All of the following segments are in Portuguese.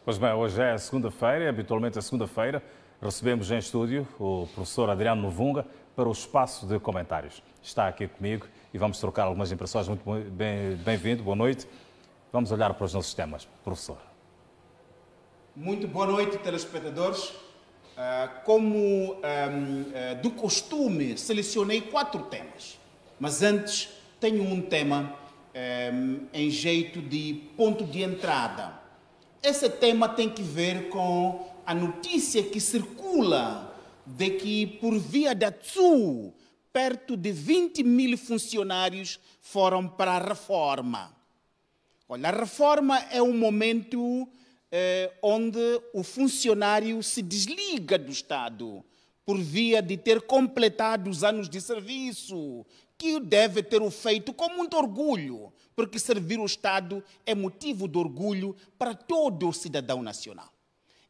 Pois bem, hoje é segunda-feira, habitualmente a segunda-feira recebemos em estúdio o professor Adriano Novunga para o espaço de comentários. Está aqui comigo e vamos trocar algumas impressões. Muito bem-vindo, boa noite. Vamos olhar para os nossos temas, professor. Muito boa noite, telespectadores. Como do costume, selecionei 4 temas, mas antes tenho um tema em jeito de ponto de entrada. Esse tema tem que ver com a notícia que circula de que, por via da TSU, perto de 20 mil funcionários foram para a reforma. Olha, a reforma é um momento onde o funcionário se desliga do Estado por via de ter completado os anos de serviço, que deve ter o feito com muito orgulho, porque servir o Estado é motivo de orgulho para todo o cidadão nacional.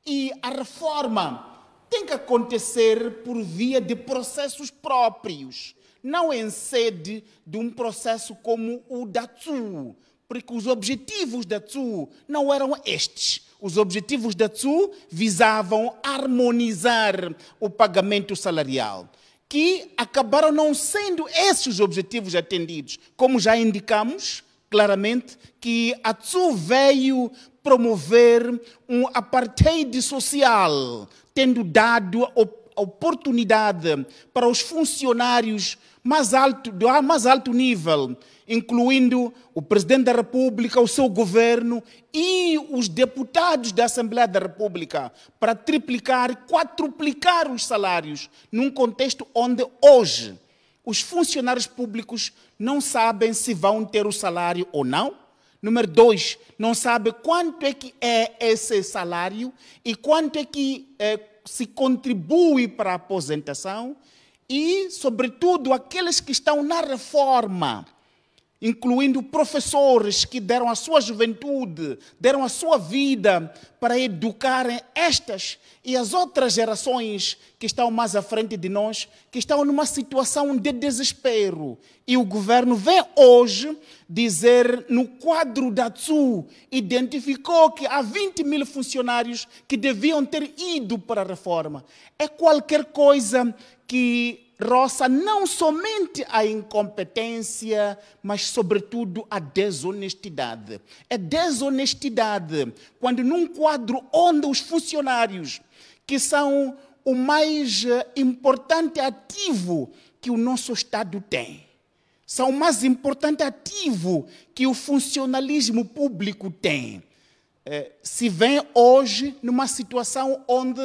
E a reforma tem que acontecer por via de processos próprios, não em sede de um processo como o da TSU, porque os objetivos da TSU não eram estes. Os objetivos da TSU visavam harmonizar o pagamento salarial, que acabaram não sendo esses os objetivos atendidos. Como já indicamos claramente, que a TSU veio promover um apartheid social, tendo dado a oportunidade para os funcionários do mais alto nível, incluindo o Presidente da República, o seu governo e os deputados da Assembleia da República, para triplicar, quadruplicar os salários, num contexto onde hoje os funcionários públicos não sabem se vão ter o salário ou não. Número 2, não sabe quanto é que é esse salário e quanto é que se contribui para a aposentação e, sobretudo, aqueles que estão na reforma, incluindo professores que deram a sua juventude, deram a sua vida para educarem estas e as outras gerações que estão mais à frente de nós, que estão numa situação de desespero. E o governo vem hoje dizer, no quadro da TSU, identificou que há 20 mil funcionários que deviam ter ido para a reforma. É qualquer coisa que roça não somente a incompetência, mas, sobretudo, a desonestidade. É desonestidade quando, num quadro onde os funcionários, que são o mais importante ativo que o nosso Estado tem, são o mais importante ativo que o funcionalismo público tem, se vem hoje numa situação onde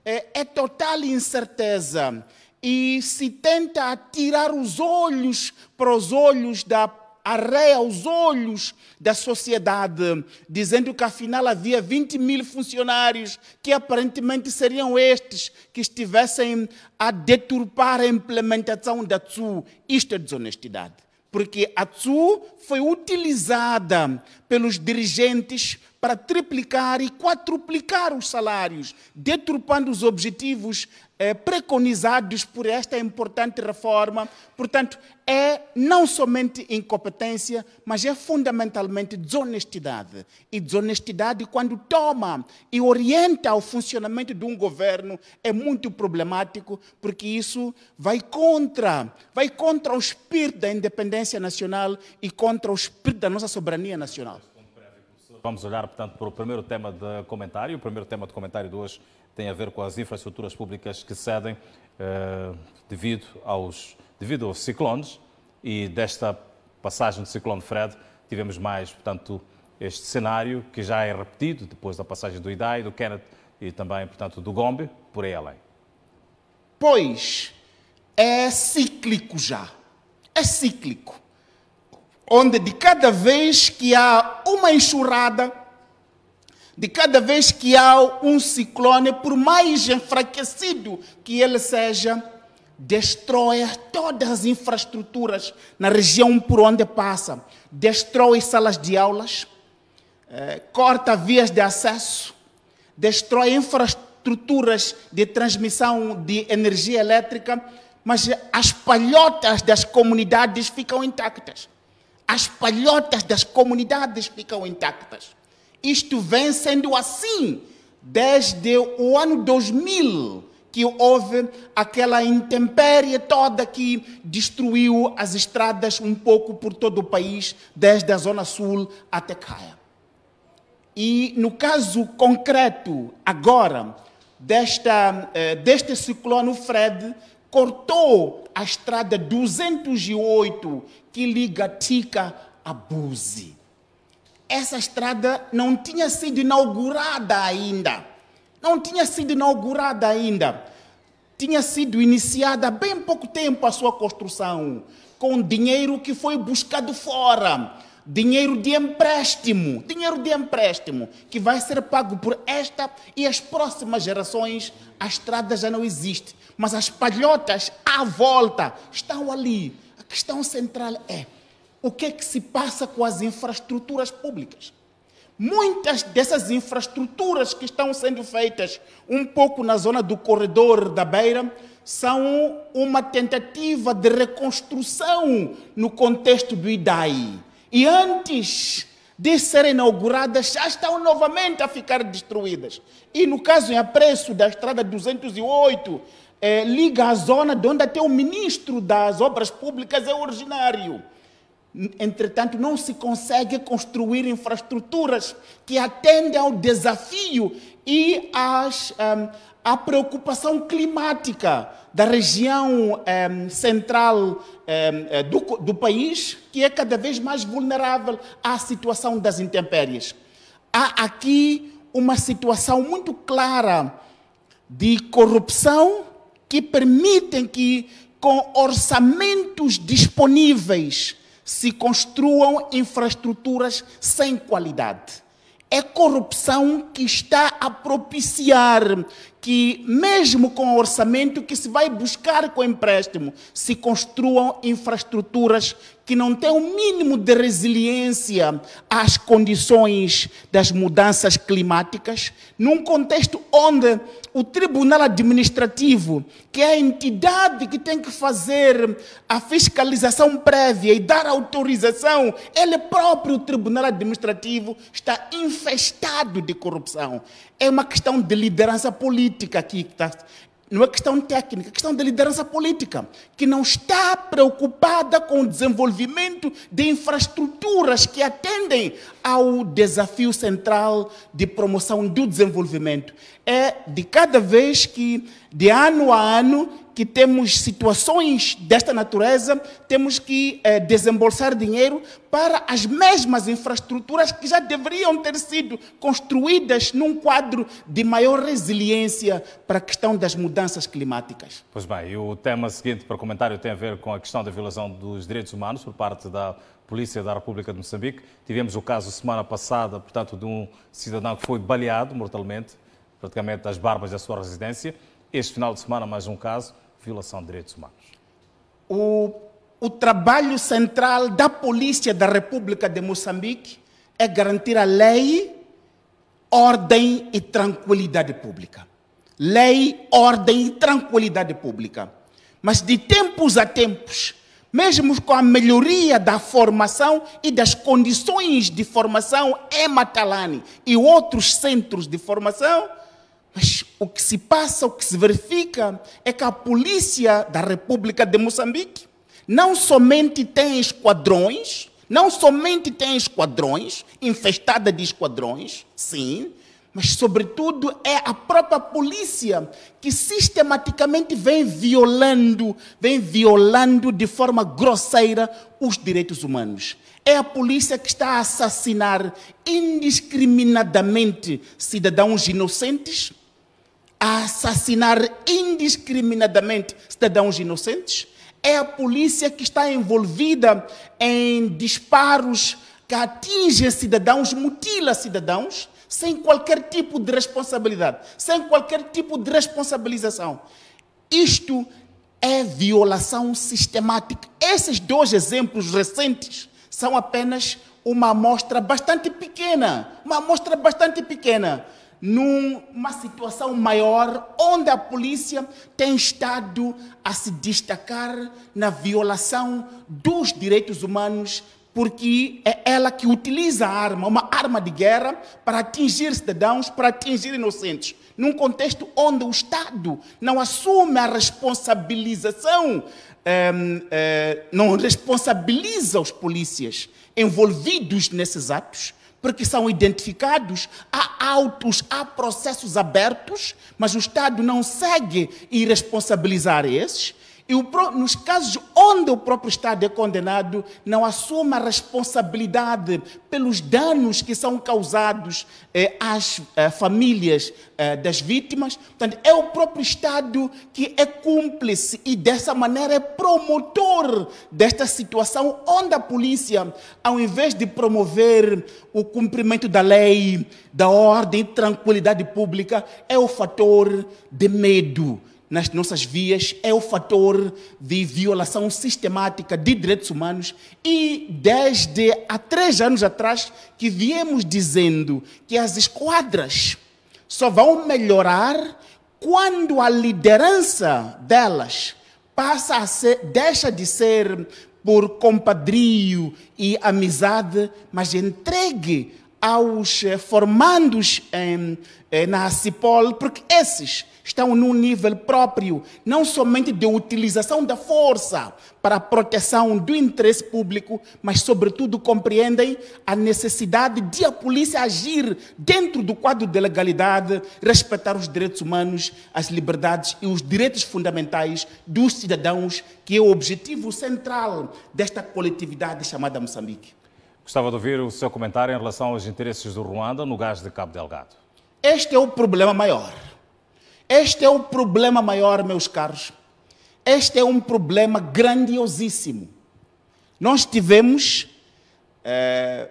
é total incerteza, e se tenta atirar os olhos para os olhos da areia, os olhos da sociedade, dizendo que afinal havia 20 mil funcionários que aparentemente seriam estes que estivessem a deturpar a implementação da TSU. Isto é desonestidade, porque a TSU foi utilizada pelos dirigentes para triplicar e quadruplicar os salários, deturpando os objetivos preconizados por esta importante reforma. Portanto, é não somente incompetência, mas é fundamentalmente desonestidade. E desonestidade, quando toma e orienta o funcionamento de um governo, é muito problemático, porque isso vai contra o espírito da independência nacional e contra o espírito da nossa soberania nacional. Vamos olhar, portanto, para o primeiro tema de comentário. O primeiro tema de comentário de hoje tem a ver com as infraestruturas públicas que cedem devido aos ciclones, e desta passagem do ciclone Fred tivemos mais, portanto, este cenário que já é repetido depois da passagem do Idai, do Kenneth e também, portanto, do Gombe, por aí além. Pois, é cíclico já. É cíclico. Onde de cada vez que há uma enxurrada, de cada vez que há um ciclone, por mais enfraquecido que ele seja, destrói todas as infraestruturas na região por onde passa, destrói salas de aulas, corta vias de acesso, destrói infraestruturas de transmissão de energia elétrica, mas as palhotas das comunidades ficam intactas. As palhotas das comunidades ficam intactas. Isto vem sendo assim desde o ano 2000, que houve aquela intempérie toda que destruiu as estradas um pouco por todo o país, desde a Zona Sul até Caia. E no caso concreto, agora, deste ciclone Fred, cortou a estrada 208 que liga Tica a Buzi. Essa estrada não tinha sido inaugurada ainda. Tinha sido iniciada há bem pouco tempo a sua construção, com dinheiro que foi buscado fora, dinheiro de empréstimo, que vai ser pago por esta e as próximas gerações. A estrada já não existe, mas as palhotas à volta estão ali. A questão central é: o que é que se passa com as infraestruturas públicas? Muitas dessas infraestruturas que estão sendo feitas um pouco na zona do corredor da Beira são uma tentativa de reconstrução no contexto do IDAI. E antes de serem inauguradas, já estão novamente a ficar destruídas. E no caso em Apreço, da estrada 208, liga a zona de onde até o ministro das Obras Públicas é originário. Entretanto, não se consegue construir infraestruturas que atendem ao desafio e à preocupação climática da região central do país, que é cada vez mais vulnerável à situação das intempéries. Há aqui uma situação muito clara de corrupção que permitem que, com orçamentos disponíveis, se construam infraestruturas sem qualidade. É corrupção que está a propiciar que, mesmo com o orçamento que se vai buscar com empréstimo, se construam infraestruturas que não têm o mínimo de resiliência às condições das mudanças climáticas, num contexto onde o Tribunal Administrativo, que é a entidade que tem que fazer a fiscalização prévia e dar autorização, ele próprio, o Tribunal Administrativo, está infestado de corrupção. É uma questão de liderança política aqui que está. Não é questão técnica, é questão de liderança política, que não está preocupada com o desenvolvimento de infraestruturas que atendem ao desafio central de promoção do desenvolvimento. É de cada vez que, de ano a ano, que temos situações desta natureza, temos que desembolsar dinheiro para as mesmas infraestruturas que já deveriam ter sido construídas num quadro de maior resiliência para a questão das mudanças climáticas. Pois bem, e o tema seguinte para comentário tem a ver com a questão da violação dos direitos humanos por parte da Polícia da República de Moçambique. Tivemos o caso semana passada, portanto, de um cidadão que foi baleado mortalmente, praticamente às barbas da sua residência. Este final de semana, mais um caso, violação de direitos humanos. O trabalho central da Polícia da República de Moçambique é garantir a lei, ordem e tranquilidade pública. Lei, ordem e tranquilidade pública. Mas de tempos a tempos, mesmo com a melhoria da formação e das condições de formação em Matalane e outros centros de formação, mas o que se passa, o que se verifica é que a Polícia da República de Moçambique não somente tem esquadrões, infestada de esquadrões, sim, mas sobretudo é a própria polícia que sistematicamente vem violando de forma grosseira os direitos humanos. É a polícia que está a assassinar indiscriminadamente cidadãos inocentes, É a polícia que está envolvida em disparos que atingem cidadãos, mutila cidadãos, sem qualquer tipo de responsabilidade, sem qualquer tipo de responsabilização. Isto é violação sistemática. Esses dois exemplos recentes são apenas uma amostra bastante pequena, numa situação maior, onde a polícia tem estado a se destacar na violação dos direitos humanos porque é ela que utiliza a arma, uma arma de guerra, para atingir cidadãos, para atingir inocentes. Num contexto onde o Estado não assume a responsabilização, não responsabiliza os polícias envolvidos nesses atos, porque são identificados, há autos, há processos abertos, mas o Estado não segue e responsabilizar esses. E nos casos onde o próprio Estado é condenado, não assume a responsabilidade pelos danos que são causados às famílias das vítimas. Portanto, é o próprio Estado que é cúmplice e, dessa maneira, é promotor desta situação, onde a polícia, ao invés de promover o cumprimento da lei, da ordem e tranquilidade pública, é o fator de medo nas nossas vias, é o fator de violação sistemática de direitos humanos, e desde há 3 anos atrás que viemos dizendo que as esquadras só vão melhorar quando a liderança delas deixa de ser por compadrio e amizade, mas entregue aos formandos na CIPOL, porque esses estão num nível próprio, não somente de utilização da força para a proteção do interesse público, mas, sobretudo, compreendem a necessidade de a polícia agir dentro do quadro de legalidade, respeitar os direitos humanos, as liberdades e os direitos fundamentais dos cidadãos, que é o objetivo central desta coletividade chamada Moçambique. Gostava de ouvir o seu comentário em relação aos interesses do Ruanda no gás de Cabo Delgado. Este é o problema maior. Este é o problema maior, meus caros. Este é um problema grandiosíssimo. Nós tivemos,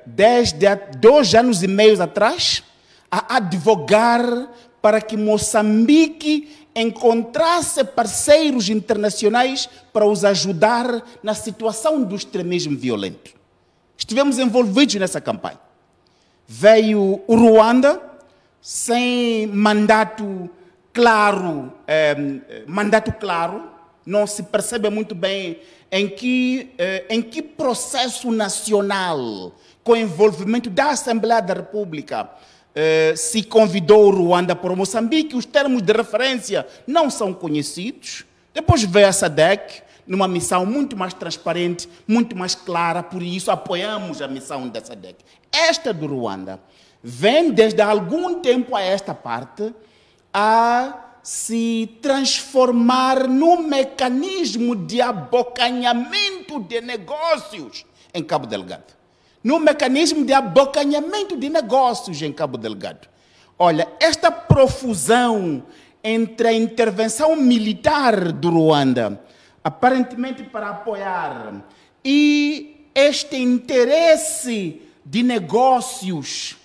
desde há 2 anos e meio atrás, a advogar para que Moçambique encontrasse parceiros internacionais para os ajudar na situação do extremismo violento. Estivemos envolvidos nessa campanha. Veio o Ruanda sem mandato claro, não se percebe muito bem em que processo nacional, com envolvimento da Assembleia da República, se convidou o Ruanda para Moçambique. Os termos de referência não são conhecidos. Depois veio a SADC, numa missão muito mais transparente, muito mais clara, por isso apoiamos a missão da SADC. Esta do Ruanda vem desde há algum tempo a esta parte a se transformar num mecanismo de abocanhamento de negócios em Cabo Delgado. Num mecanismo de abocanhamento de negócios em Cabo Delgado. Olha, esta profusão entre a intervenção militar do Ruanda, aparentemente para apoiar, e este interesse de negócios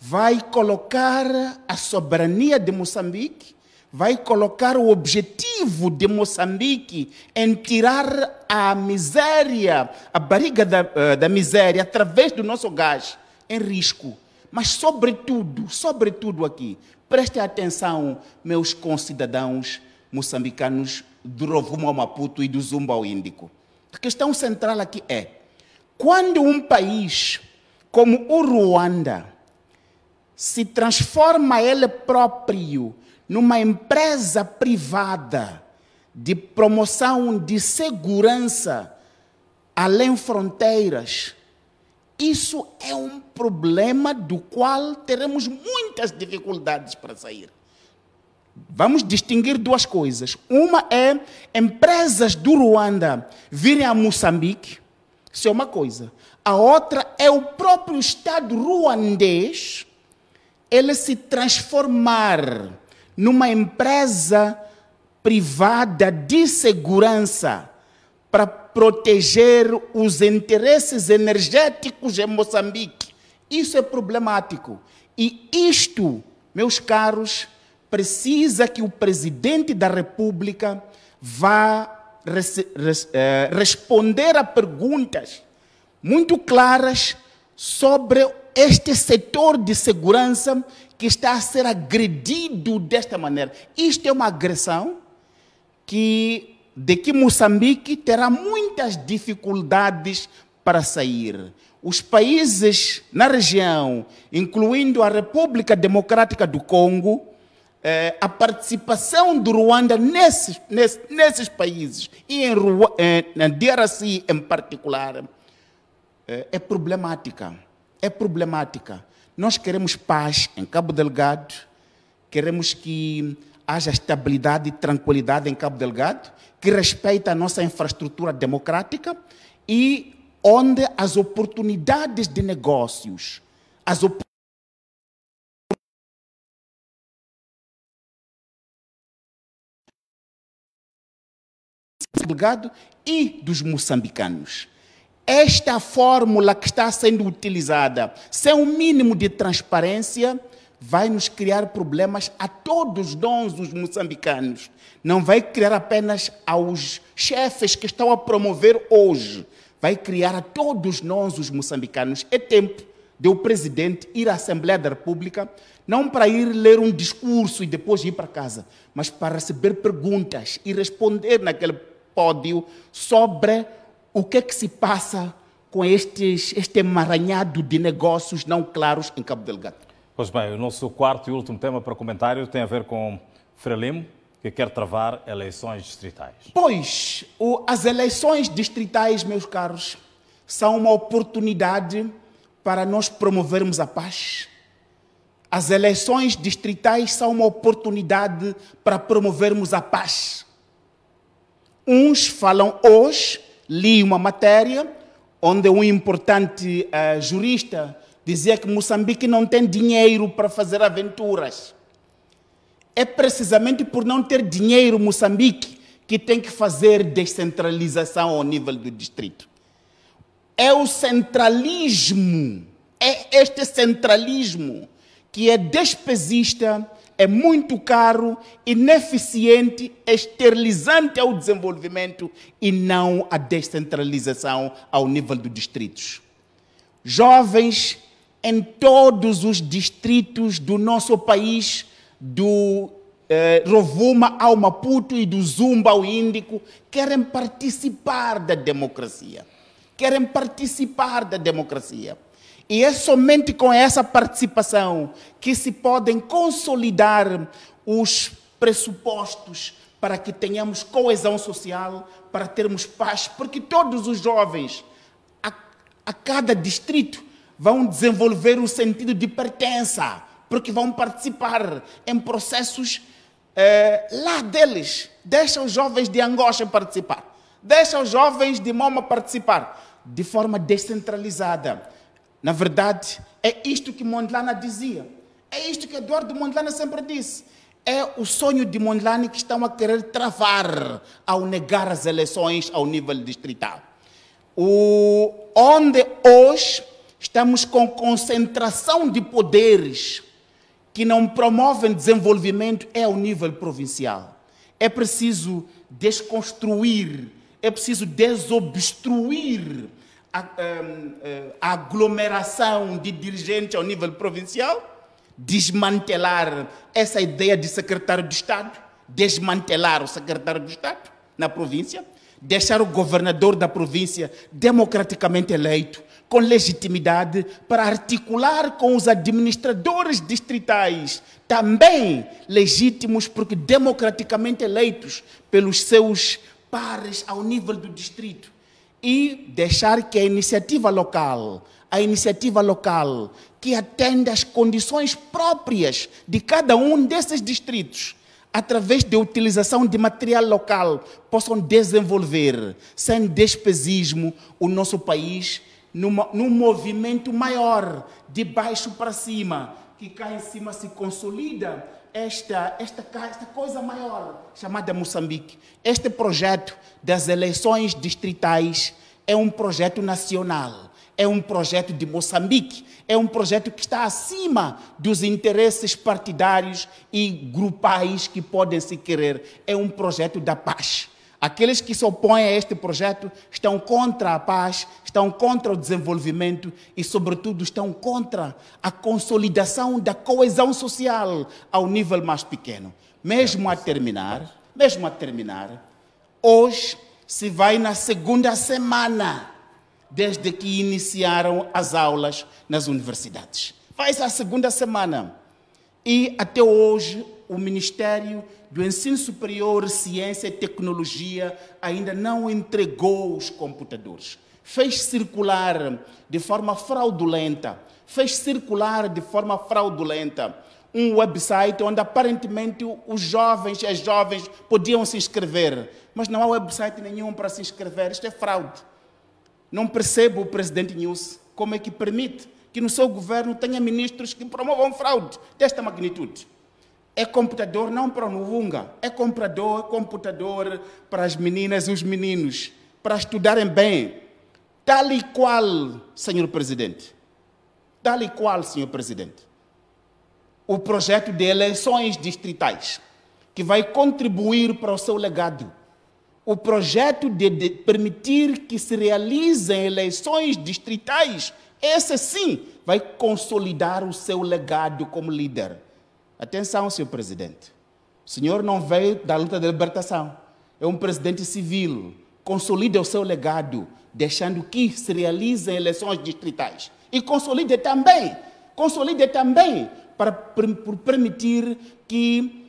vai colocar a soberania de Moçambique, vai colocar o objetivo de Moçambique em tirar a miséria, a barriga da miséria, através do nosso gás, em risco. Mas, sobretudo aqui, prestem atenção, meus concidadãos moçambicanos do Rovuma ao Maputo e do Zumba ao Índico. A questão central aqui é, quando um país como o Ruanda se transforma ele próprio numa empresa privada de promoção de segurança além fronteiras, isso é um problema do qual teremos muitas dificuldades para sair. Vamos distinguir 2 coisas. Uma é empresas do Ruanda virem a Moçambique, isso é uma coisa. A outra é o próprio Estado ruandês ele se transformar numa empresa privada de segurança para proteger os interesses energéticos em Moçambique. Isso é problemático. E isto, meus caros, precisa que o presidente da República vá responder a perguntas muito claras sobre este setor de segurança que está a ser agredido desta maneira. Isto é uma agressão de que Moçambique terá muitas dificuldades para sair. Os países na região, incluindo a República Democrática do Congo, a participação do Ruanda nesses países, e na DRC em particular, é problemática. É problemática. Nós queremos paz em Cabo Delgado, queremos que haja estabilidade e tranquilidade em Cabo Delgado, que respeite a nossa infraestrutura democrática e onde as oportunidades de negócios, as oportunidades do Delgado e dos moçambicanos. Esta fórmula que está sendo utilizada, sem um mínimo de transparência, vai nos criar problemas a todos nós, os moçambicanos. Não vai criar apenas aos chefes que estão a promover hoje, vai criar a todos nós, os moçambicanos. É tempo de o presidente ir à Assembleia da República, não para ir ler um discurso e depois ir para casa, mas para receber perguntas e responder naquele pódio sobre o que é que se passa com este emaranhado de negócios não claros em Cabo Delgado. Pois bem, o nosso quarto e último tema para comentário tem a ver com Frelimo, que quer travar eleições distritais. Pois, as eleições distritais, meus caros, são uma oportunidade para nós promovermos a paz. As eleições distritais são uma oportunidade para promovermos a paz. Uns falam hoje, li uma matéria, onde um importante jurista dizia que Moçambique não tem dinheiro para fazer aventuras. É precisamente por não ter dinheiro Moçambique que tem que fazer descentralização ao nível do distrito. É o centralismo, é este centralismo que é despesista, é muito caro, ineficiente, esterilizante ao desenvolvimento e não a descentralização ao nível dos distritos. Jovens em todos os distritos do nosso país, do Rovuma ao Maputo e do Zumba ao Índico, querem participar da democracia. Querem participar da democracia. E é somente com essa participação que se podem consolidar os pressupostos para que tenhamos coesão social, para termos paz, porque todos os jovens, a cada distrito, vão desenvolver um sentido de pertença, porque vão participar em processos lá deles. Deixa os jovens de Angocha participar, deixa os jovens de Moma participar, de forma descentralizada. Na verdade, é isto que Mondlane dizia, é isto que Eduardo Mondlane sempre disse. É o sonho de Mondlane que estão a querer travar ao negar as eleições ao nível distrital. Onde hoje estamos com concentração de poderes que não promovem desenvolvimento é ao nível provincial. É preciso desconstruir, é preciso desobstruir a aglomeração de dirigentes ao nível provincial, desmantelar essa ideia de secretário de Estado, desmantelar o secretário de Estado na província, deixar o governador da província democraticamente eleito, com legitimidade, para articular com os administradores distritais, também legítimos, porque democraticamente eleitos pelos seus pares ao nível do distrito, e deixar que a iniciativa local que atenda às condições próprias de cada um desses distritos, através da utilização de material local, possam desenvolver, sem despesismo, o nosso país num movimento maior, de baixo para cima, que cá em cima se consolida esta coisa maior, chamada Moçambique. Este projeto das eleições distritais é um projeto nacional, é um projeto de Moçambique, é um projeto que está acima dos interesses partidários e grupais que podem se querer. É um projeto da paz. Aqueles que se opõem a este projeto estão contra a paz, estão contra o desenvolvimento e, sobretudo, estão contra a consolidação da coesão social ao nível mais pequeno. Mesmo a terminar, hoje se vai na segunda semana desde que iniciaram as aulas nas universidades. Vai-se a segunda semana e até hoje o Ministério do Ensino Superior, Ciência e Tecnologia ainda não entregou os computadores. Fez circular de forma fraudulenta, um website onde aparentemente os jovens e as jovens podiam se inscrever, mas não há website nenhum para se inscrever. Isto é fraude. Não percebo o presidente News como é que permite que no seu governo tenha ministros que promovam fraude desta magnitude. É computador não para o Nuvunga, é computador para as meninas e os meninos, para estudarem bem. Tal e qual, senhor presidente, o projeto de eleições distritais, que vai contribuir para o seu legado. O projeto de permitir que se realizem eleições distritais, esse sim vai consolidar o seu legado como líder. Atenção, senhor presidente. O senhor não veio da luta de libertação. É um presidente civil. Consolide o seu legado, deixando que se realizem eleições distritais. E consolide também por permitir que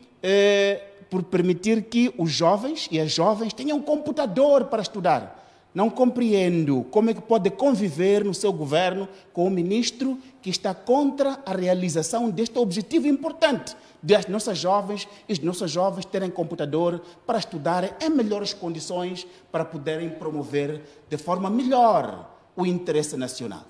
os jovens e as jovens tenham um computador para estudar. Não compreendo como é que pode conviver no seu governo com um ministro que está contra a realização deste objetivo importante de as nossas jovens e os nossos jovens terem computador para estudarem em melhores condições para poderem promover de forma melhor o interesse nacional.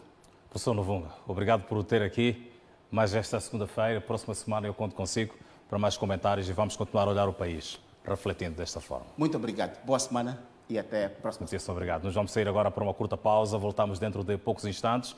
Professor Nuvunga, obrigado por o ter aqui, mas esta segunda-feira, próxima semana eu conto consigo para mais comentários e vamos continuar a olhar o país, refletindo desta forma. Muito obrigado. Boa semana e até a próxima. Muito obrigado. Nós vamos sair agora para uma curta pausa, voltamos dentro de poucos instantes.